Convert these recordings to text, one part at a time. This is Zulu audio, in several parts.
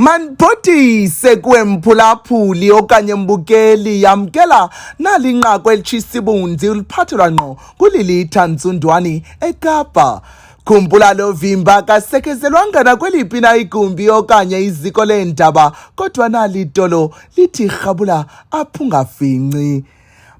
Manibhodise kwemphulaphuli okanye mbukeli yamkela nalinqaku elitshisibunzi uliphathelwa ngqo kuLilitha Ntsundwani eKapa. Khumbula lo vimba kasekezelwanga nakweliphi na igumbi okanye iziko leendaba kodwa nalitolo lithi rhabula apho ungafinci.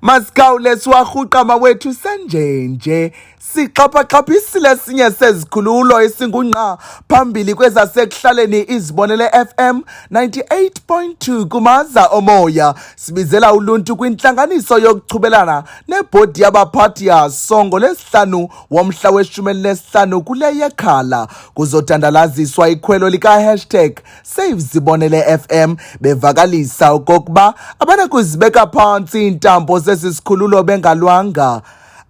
Masikawule siwarhuqa mawethu senjenje sixhaphaxhaphisile sinye sezikhululo esingungqa phambili kwezasekuhlaleni Zibonele FM 98.2 kumaza omoya. Sibizela uluntu kwintlanganiso yokuchubelana nebhodi yabaphathi yaso ngoLwesihlanu womhla we-15 kule yekhala kuzotandalaziswa ikhwelo lika#SaveZibonele FM bevakalisa okokuba abanakuzibeka phantsi iintambo zesisikhululo bengalwanga.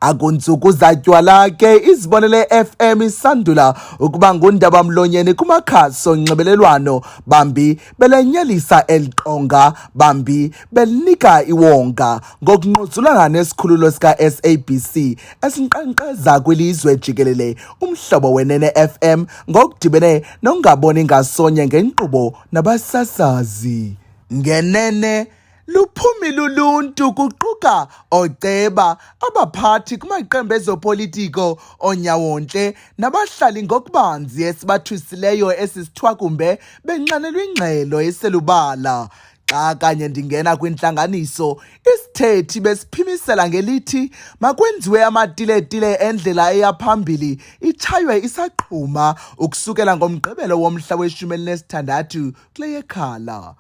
Akuntsuku zatywala ke iZibonele FM isandula ukuba ngundaba-mlonyeni kumakhasi onxibelelwano, bambi belenyelisa eliqonga, bambi belinika iwonga ngokungquzulana nesikhululo sika-SABC esinkqenkqeza kwilizwe jikelele umhlobo wenene FM ngokudibene nokungaboni ngasonye ngenkqubo nabasasazi. Ngenene luphumile uluntu kuquka ooceba, abaphathi kumaqembu ezopolitiko, oonyawontle nabahlali ngokubanzi esibathwisileyo esisithwakumbe benxanelwe ingxelo eselubala. Xa kanye ndingena kwintlanganiso, isithethi besiphimisela ngelithi makwenziwe amatiletile endlela eyaphambili itshaywe isaqhuma ukusukela ngomgqibelo womhla we-16 kule yekhala.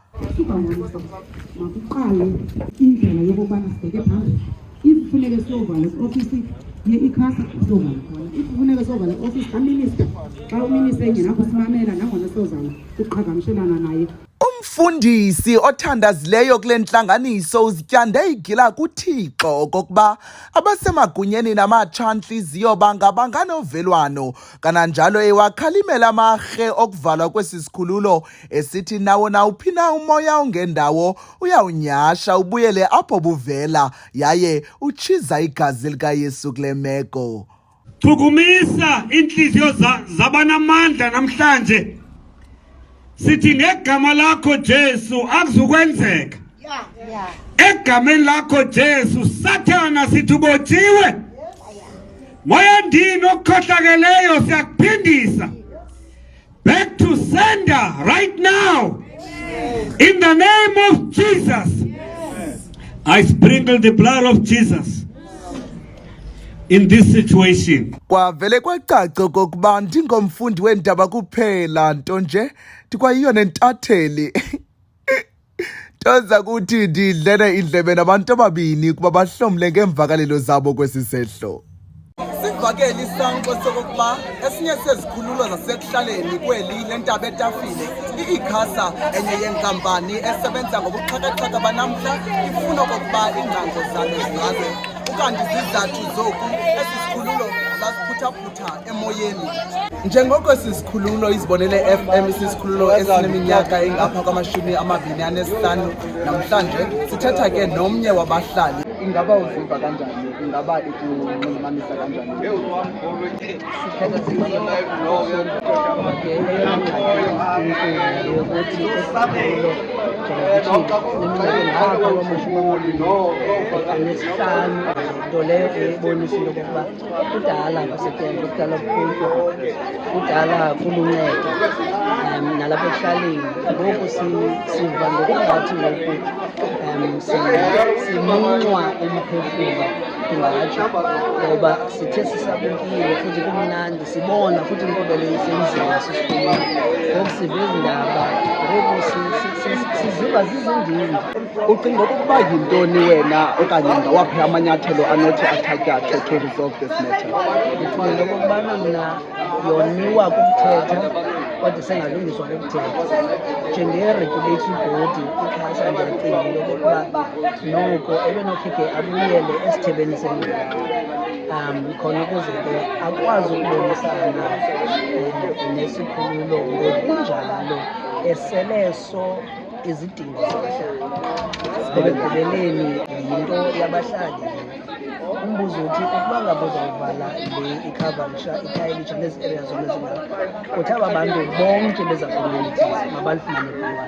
Makuqale indlela yokubana sibheke phambili. Ifuneke siyovala ofisi ye-ICASA siyovala khona. Ifuneke siyovala ofisi kaminister. Xa uminister engenakho simamela nangona siyozama ukuqhagamshelana naye. Umfundisi othandazileyo kule ntlanganiso uzityande igila kuThixo okokuba abasemagunyeni namatshantliziyo bangabanga novelwano, kananjalo ewakhalimela amarhe okuvalwa kwesi sikhululo esithi nawo nawuphi na umoya ongendawo uyawunyhasha ubuyele apho buvela yaye utshiza igazi likaYesu kule meko. Chukumisa inhliziyo zabanamandla namhlanje. Sithi ngegama lakho Jesu akuzukwenzeka. Egameni lakho Jesu Sathana sithubotshiwe. Moya ndini okukhohlakeleyo siyakuphindisa. Back to sender right now. In the name of Jesus. I sprinkle the blood of Jesus in this situation. Kwavele kwacaca kokuba ndingomfundi weendaba kuphela, nto nje ndikwayiyo nentatheli. Toza kuthi ndidlele indlebe nabantu ababini kuba bahlomle ngeemvakalelo zabo kwesi sehlo. Sivakele isankxwe sokokuba esinye sezikhululo zasekuhlaleni kweli lentaba etafile, i-ICASA, enye yenkampani esebenza ngobuxhakaxhaka banamhla, ifuna okokuba iingcango zalo zizaze. Ukanti zizathu zoku esi sikhululo zasiphuthaphutha emoyeni. Njengoko esi sikhululo iZibonele FM isisikhululo esineminyaka engapha kwama-25 namhlanje sithetha ke nomnye wabahlali. Ingaba uziva kanjani? Ingaba ikunxulumanisa kanjani? Nto leyo ebonisa into yokokuba kudala kusetyenzwa, kudala kuqhutywa, kudala kuluncedo nalapha ekuhlaleni. Ngoku siva ngokungathi ngoku simuncwa umphefumlo kungatsho, ngoba sithe sisabukile futhi kumnandi sibona futhi inkqubelo isenziwa sisikhulula. Ngoku siva ezi ndaba, ngoku siziva zizindindi. Ucinga okokuba yintoni wena okanye ngawaphi amanyathelo anothi athatyathwe to resolve this matter? Ndicinga okokubana mna yoniwa kukuthetha kodwa sengalungiswa kukuthetha. Njenge-regulatory body ICASA ndiyacinga into yokokuba noko ebenokhike abuyele esithebeni sengqondo khona ukuze ke akwazi ukubonisana nesikhululo ngokunjalo eseleso izidingo zabahlali. Ekugqibeleni yinto yabahlali umbuzo uthi ukuba ngabe uzawuvala le ikhavarisha ikhayelitsha nezi areas zona zingapha kuthi aba bantu bonke beza communities mabalifumane kulwana.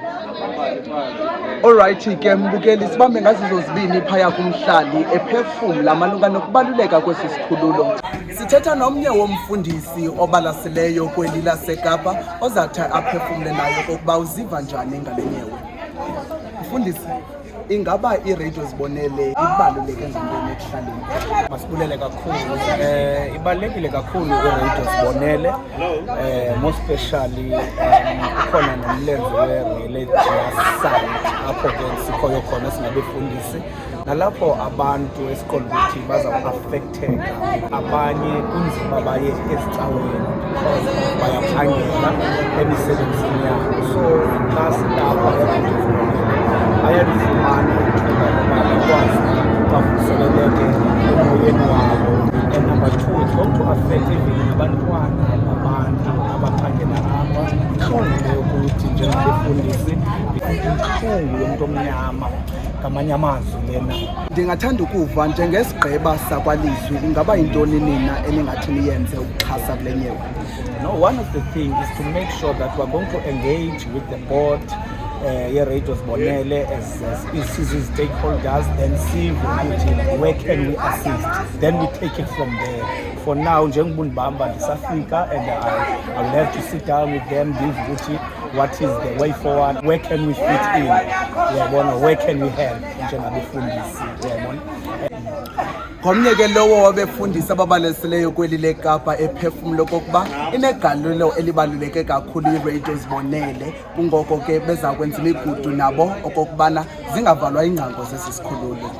Alright ke mbukeli sibambe ngazizo zibini phaya kumhlali ephefumla malunga nokubaluleka kwesi sikhululo. Sithetha nomnye womfundisi obalaseleyo kweli laseKapa ozathi aphefumle nayo kokuba uziva njani ngale nyewe. Mfundisi, ingaba i-radio Zibonele ibaluleke ngantoni ekuhlaleni? Masibulele kakhulu. Ibalulekile kakhulu i-radio Zibonele, more especially ukhona nomlenze we-religious apho ke sikhoyo khona singabefundisi nalapho abantu esiqonda ukuthi baza-affecteka abanye kunzima baye ezicaweni because bayaphangela emisebenzini yabo. So nasilapha e-radio Zibonele bayalifumana ithuba loba bakwazi bavuseleleke emoyeni wabo. And number 2, it's going to affect even abantwana abantu abaphangela apha. Ihlonile ukuthi njengabefundisi inhlungu yomuntu omnyama ngamanye amazwi lena. Ndingathanda ukuva njengesigqeba sakwalizwi ingaba yintoni nina eningathi niyenze ukuxhasa kule nyewe? No, one of the things is to make sure that we're going to engage with the board, Radio Zibonele as stakeholders and see where can we assist. Then we take it from there. For now, Njengubunibamba ndisafika and I will have to sit down with them, give what is the way forward, where can we fit in, where can we help njengabefundisi. Ngomnye ke lowo wabefundisi ababalesileyo kweli leKapa ephefumlo kokuba inegalelo elibaluleke kakhulu i-radio Zibonele kungoko ke beza kwenza imigudu nabo okokubana zingavalwa ingcango zesi sikhululo.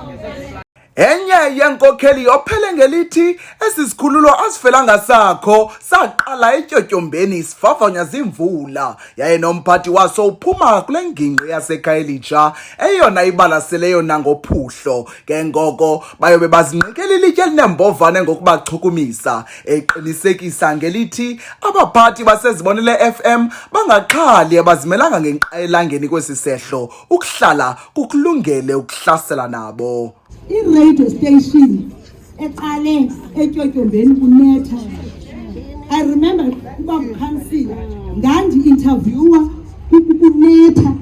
Enye yenkokheli ophele ngelithi esisikhululo asifelanga sakho saqala eTyotyombeni sifavanywa zimvula yaye nomphathi waso uphuma kule ngingqi yasekhayelitsha eyona ibalaseleyo nangophuhlo ke ngoko bayobe bazinqikela ilitye linembovane ngokubachukumisa eqinisekisa ngelithi abaphathi basezibonele FM bangaxhali abazimelanga ngenqayelangeni kwesisehlo ukuhlala kukulungele ukuhlasela nabo. I-radio station eqale eTyotyombeni kunetha. I remember kuba ngikhansila ngandi-interviewa kunetha.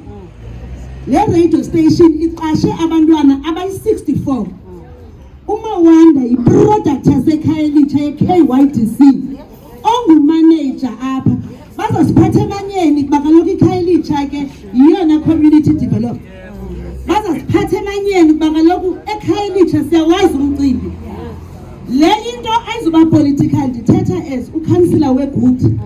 Le radio station iqashe abantwana abayi-64. uMawanda yi-product yasekhayelitsha ye-KYDC ongumanager apha. Bazasiphatha emanyeni kuba kaloku ikhayelitsha ke yiyona community development. Bazasiphatha emanyeni kuba kaloku ekhayelitsha siyawazi umcimbi. Le into ayizuba political ndithetha as ukhansila weGood.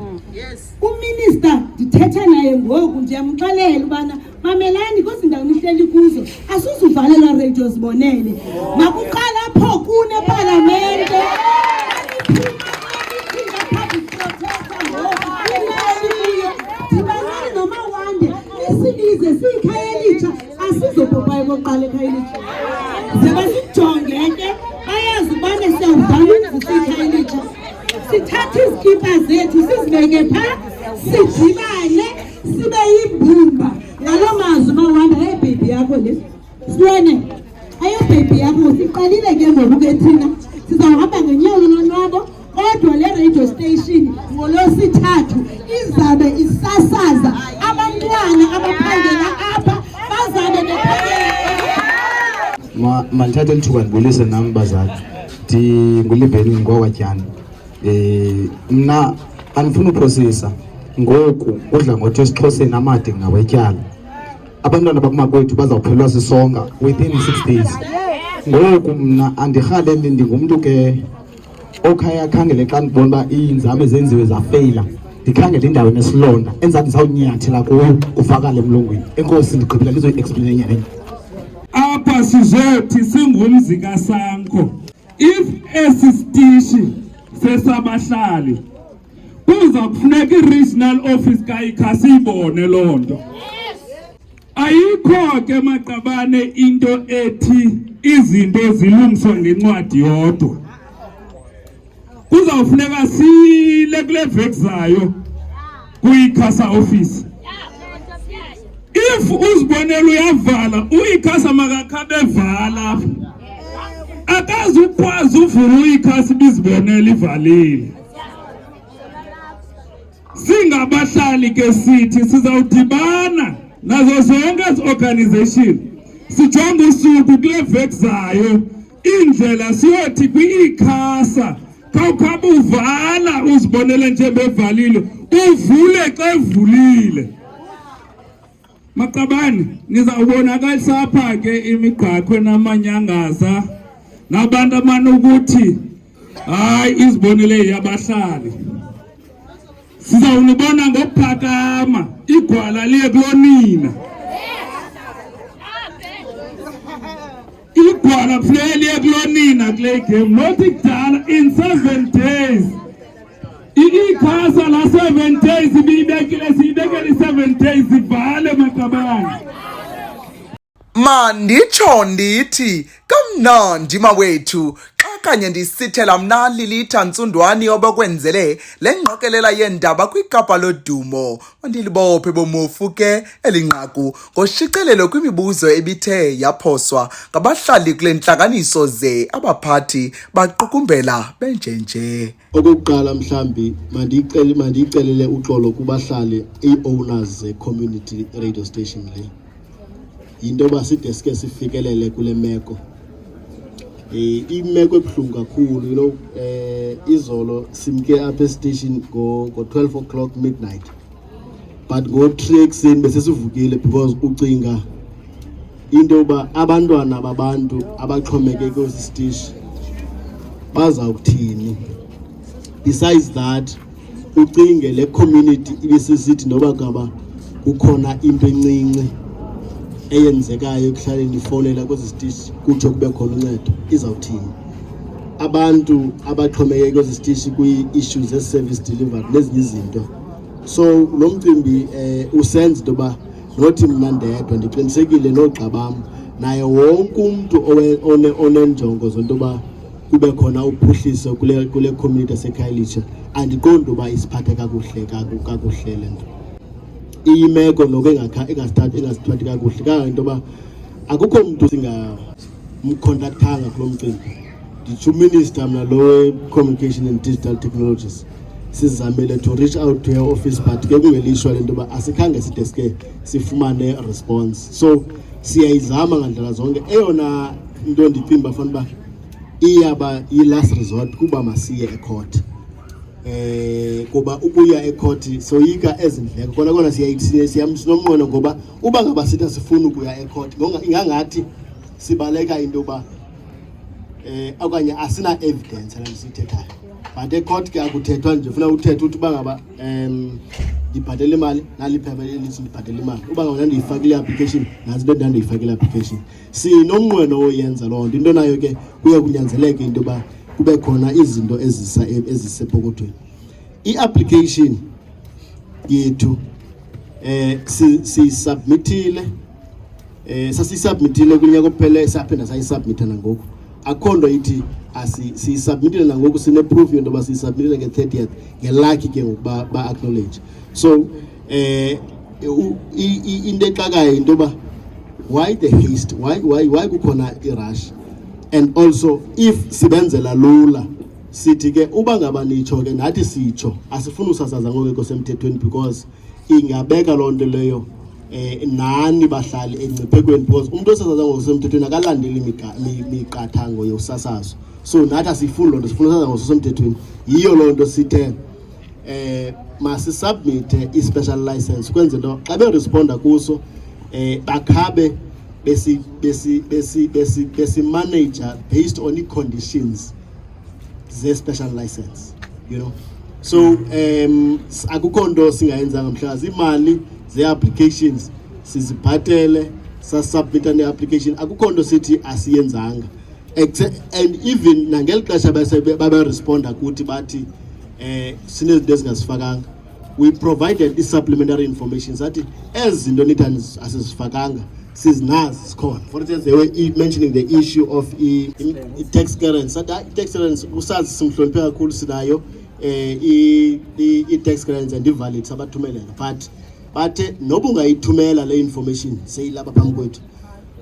Uminister ndithetha naye ngoku ndiyamxelela ubana mamelani kwizindawo nihleli kuzo asuzuvalelwa radio Zibonele. Makuqala apho kuneparlamente. Ndibanani noMawande isibize siyikhayelitsha asizobhubhayo koqala ekhayelitsha. Zeba sijonge ke bayazi ubana siyawuvala ikhayelitsha. Sithathe izikipa zethu sizibeke phaa sidibane sibe yimbumba. Ngalo mazwi Mawanda baby yakho le siwene ayo baby yakho siqalile ke ngoku ke thina sizawuhamba ngenyawo lonwabo kodwa le radio station ngolosithathu izabe isasaza abantwana abaphangela apha bazabe bephangela. Mandithathe lithuba ndibulise nami bazali ndingulibheni ngokwatyana. Mna andifuna uphosisa ngoku udla ngothi esiXhoseni amade ngawetyala. Abantwana bakumakwethu bazawuphelwa sisonga within 6 days. Ngoku mna andirhaleli ndingumntu ke okhaya khangele xa ndibona uba iinzame zenziwe zafeyila ndikhangele indawo enesilonda enza ndizawunyathela kuyo kufakale emlungwini. Enkosi ndigqibela ndizoyi-explain enye nenye. Apha sizothi singumzi kaSanko if esi sitishi sesabahlali kuza kufuneka i-regional office ka-ICASA ibone loo nto. Ayikho ke Maqabane into ethi izinto zilungiswa ngencwadi yodwa. Kuzawufuneka sile kule vekzayo kwi-ICASA office. If uzibonela uyavala, u-ICASA makakhabe vala. akazukwazi uvula ikhasi bizibonela ivalile. Singabahlali ke sithi sizawudibana nazo zonke ezi-organization sijonge usuku kule vekzayo indlela siyothi kwi-ICASA khawukhaba uvala uzibonele njengevalile uvule xa evulile. Maqabane nizawubonakalisa apha ke imigaqo namanyangaza nabantu amane ukuthi hayi izibonele yabahlali. Sizawunibona ngokuphakama igwala liye kulonina. Igwala kufuneka liye kulonina kule game nothi kudala in 7 days. ICASA la 7 days ibibekile siyibekele 7 days ivale maqabane. Manditsho ndithi kamnandi mawethu xa kanye ndisithela mna Lilitha Ntsundwani obekwenzele le ngqokelela yendaba kwikapa lodumo. Mandilibophe bomofu ke elinqaku ngoshiqelelo kwimibuzo ebithe yaphoswa ngabahlali kule ntlanganiso ze abaphathi baqukumbela benjenje. Okokuqala mhlambi mandiyicelele uxolo kubahlali ii-owners ze-community radio station le. Into basideske sifikelele kule meko. Imeko ebuhlungu kakhulu, izolo simke apha estation go 12 o'clock midnight. But go 3 ekuseni besesivukile because ucinga into ba abantwana babantu abaxhomeke kwesi station bazawuthini. Besides that, ucinge le community ibisisithi noba ngaba kukhona into encinci eyenzekayo ekuhlaleni ifonela kwezi sitishi kutsho kube khona uncedo izawuthini. Abantu abaxhomeke kwezi sitishi kwi-issues ze-service delivery nezinye izinto. So lo mcimbi usenza into yoba nothi mna ndedwa ndiqinisekile noogxa bam naye wonke umntu onenjongo zonto yoba kube khona uphuhliso kule community yaseKhayelitsha. Andiqondi uba isiphathe kakuhle le nto. Iyimeko noko engasithathi kakuhle kanganto yoba akukho mntu singamcontractanga kulo mcimbi. Nditsho uminister mna lo communication and digital technologies sizamile to reach out to her office but ke kungelishwa le nto yoba asikhange sideske sifumane response. So siyayizama ngandlela zonke. Eyona into ndicinga fanele uba iyaba yi-last resort kuba masiye ecourt. Kuba ukuya ecourt soyika ezindleko kona sinomnqweno ngoba uba ngaba sithi sifuna ukuya ecourt ingangathi sibaleka into yoba okanye asina evidence la sithethayo. But ecourt ke akuthethwa nje ufuna uthetha uthi uba ngaba ndibhatele imali naliphepha elithi ndibhatele imali. Uba ngaba ndiyifakile application nazi into ndandiyifakile application. Sinomnqweno oyenza loo nto. Into nayo ke kuya kunyanzeleke into yoba kube khona izinto ezisepokothweni. I-application yethu siyisubmitile sasiyisubmitile kunyaka ophele saphinda sayisubmita nangoku. Akho nto ithi siyisubmitile nangoku sine-proof yento yoba siyisubmitile nge-30th ngelakhi ke ngokuba ba-acknowledge. So into exakayo into yoba why the haste, why kukhona i-rush. And also if sibenzela lula sithi ke uba ngaba nitsho ke nathi sitsho asifuna usasaza ngokho semthethweni because ingabeka loo nto leyo nani bahlali engciphekweni because umuntu osasaza ngokho semthethweni akalandeli imiqathango yosasazo. So nathi asifuni loo nto, sifuna usasaza ngokho semthethweni. Yiyo loo nto sithe masisubmite i-special license kwenze nto xa beresponda kuso bakhabe besi manager based on the conditions ze special license, you know. So akukho nto singayenzanga mhlawumbe imali ze applications sizibhatele sasubmit an application akukho nto sithi asiyenzanga. And even nangeli xesha babe responda kuthi bathi sinezinto ezingasifakanga, we provided this supplementary information that as zinto nithi asizifakanga sizinazi sikhona. For instance, they were mentioning the issue of tax clearance. Tax clearance usazi simhloniphe kakhulu sinayo tax clearance and invalid sabathumelela but noba ungayithumela le information seyilapha phambi kwethu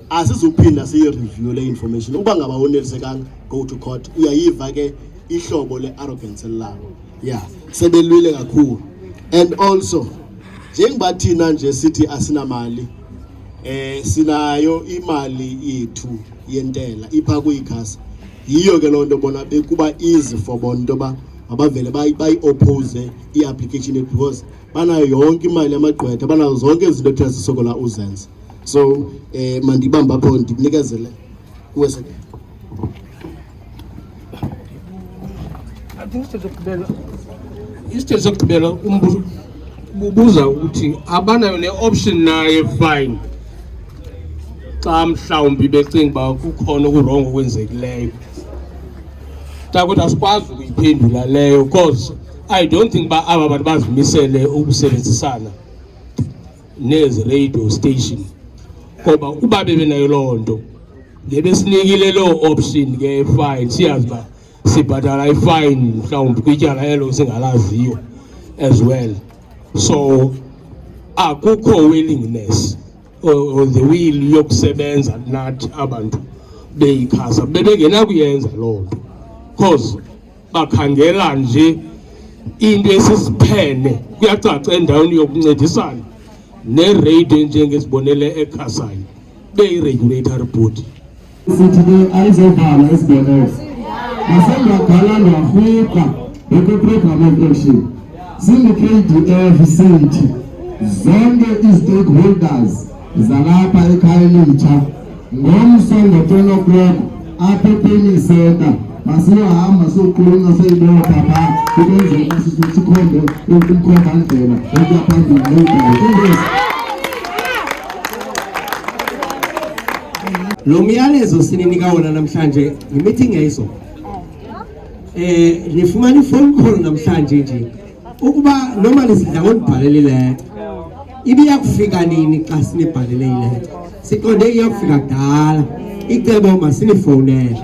asizuphinda siye review le information uba ngaba wonelisekanga go to court uyayiva ke ihlobo le arrogance labo yeah sebelwile kakhulu. And also njengoba thina nje sithi asinamali sinayo imali yethu yentela ipha ku-ICASA, yiyo ke lonto bona bekuba easy for bona into ba abavele bayi-oppose i-application yethu because banayo yonke imali yamagqwetha, banazo zonke izinto ethi zisokola uzenza. So mandibamba apho ndinikezele kuwe seke. Isithethe sokugqibela ubuza ukuthi abanayo ne-option naye fine xa mhlawumbi becinga uba kukhona okurongo okwenzekileyo. Takuthi asikwazi ukuyiphendula leyo because I don't think uba aba bantu bazimisele ukusebenzisana nezi radio station, ngoba uba bebenayo loo nto ngebesinikile loo option ke fine, siyazi uba sibhatala ifine mhlawumbi kwityala elo singalaziyo as well. So akukho willingness or the will yokusebenza nathi abantu be-ICASA bebengenakuyenza loo nto because bakhangela nje into esisiphene. Kuyacaca endaweni yokuncedisana ne-radio njengezibonele ekhasayo beyi-regulatory body. Sithi ke ayizovala esibonele nasengagala nwarhuqa bekwe-program of action singu-KDF sithi zonke i-stakeholders zalapha ekhaya elitsha ngomso ngo-10 o'clock apha ePenny Center masiyohamba siyoqulunqa seyibopha phaa ukwenzela sikhombe umkhombandlela ukuya phambili nendawo. Lo myalezo sininika wona namhlanje i-meeting yayizolo. Nifumana i-phone call namhlanje nje ukuba noma lisidla ngokubhalela ileta ibiya kufika nini xa sinibhalele ileta. Siqonde iyakufika kudala icebo masinifonele.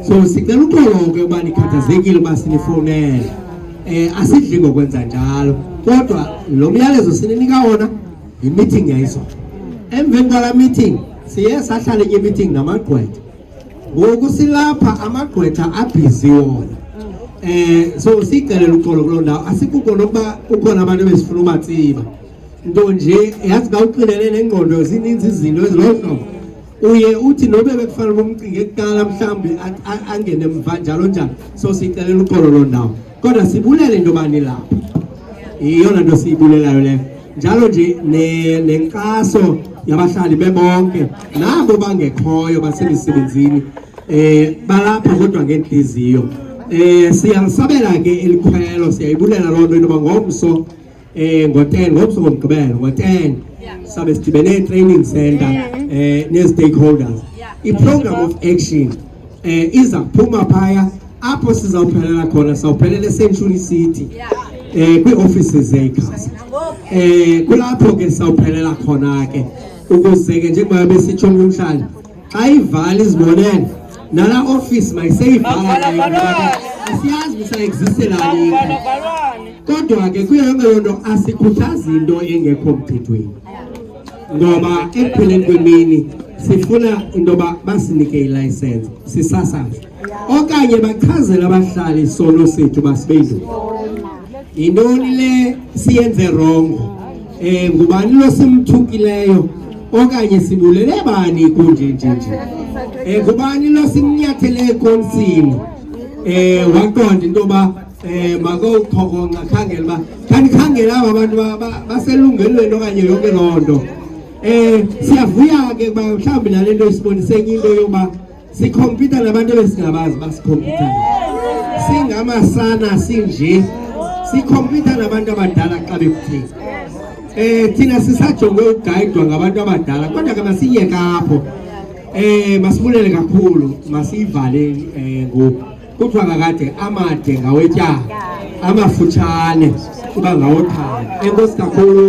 So sicela uxoloke ukuba nikhathazekile uba sinifonele. Asidli ngokwenza njalo kodwa lo myalezo sininika wona i-meeting yayizolo. Emveni kwala meeting siye sahlala enye meeting namagqwetha. Ngoku silapha amagqwetha abhizi wona. So sicelela uxolo kuloo ndawo. Asikuko nokuba ukhona abantu besifuna ubatsiba nto nje yazi ka uqinele nengqondo zininzi izinto ezilolo uye uthi nobe bekufanele bomcinge ekuqala mhlawumbi angene mva njalo njalo. So sicelela uxolo loo ndawo kodwa sibulele into bani lapha, iyona nto siyibulelayo leyo. Njalo nje nenkxaso yabahlali bebonke nabo bangekhoyo basemisebenzini balapha kodwa ngenhliziyo. Siyalisabela ke elikhwelo, siyayibulela loo nto intoba ngomso ngo-10 ngomso ngomgqibelo ngo-10 sabe sidibene e-training center ne-stakeholders. I-program of action iza kuphuma phaya apho sizawuphelela khona. Sawuphelela eCentury City kwii-offices ze-ICASA. Kulapho ke sawuphelela khona ke ukuze ke njengoba besitsho umhlali xa ivala izibonele nala office mayiseyivala asiyazi bisa-existelani kodwa ke kuyo yonke loo nto asikhuthazi into engekho mthethweni, ngoba ekupheleni kwemini sifuna into yoba basinike ilayisensi sisasaze okanye bachazele abahlali isono sethu basibe yinto. Yintoni le siyenze rongo, ngubani lo simthukileyo okanye sibulele bani kunje nje nje, ngubani lo simnyathele ekonsini waqonda into yoba makowuqhokonqa khangela uba khanikhangela aba bantu baselungelweni okanye yonke loo nto. Siyavuya ke kuba mhlawumbi nale nto isibonise enye into yokuba sikhompyutha nabantu ebesingabazi basikhompyutha, singamasana sinje sikhompyutha nabantu abadala xa bekutheni. Thina sisajonge ukugayidwa ngabantu abadala kodwa ke masiyeke apho. Masibulele kakhulu, masiyivale ngoku. Kuthiwa kakade amade ngawetyala amafutshane kuba ngawothanda. Enkosi kakhulu.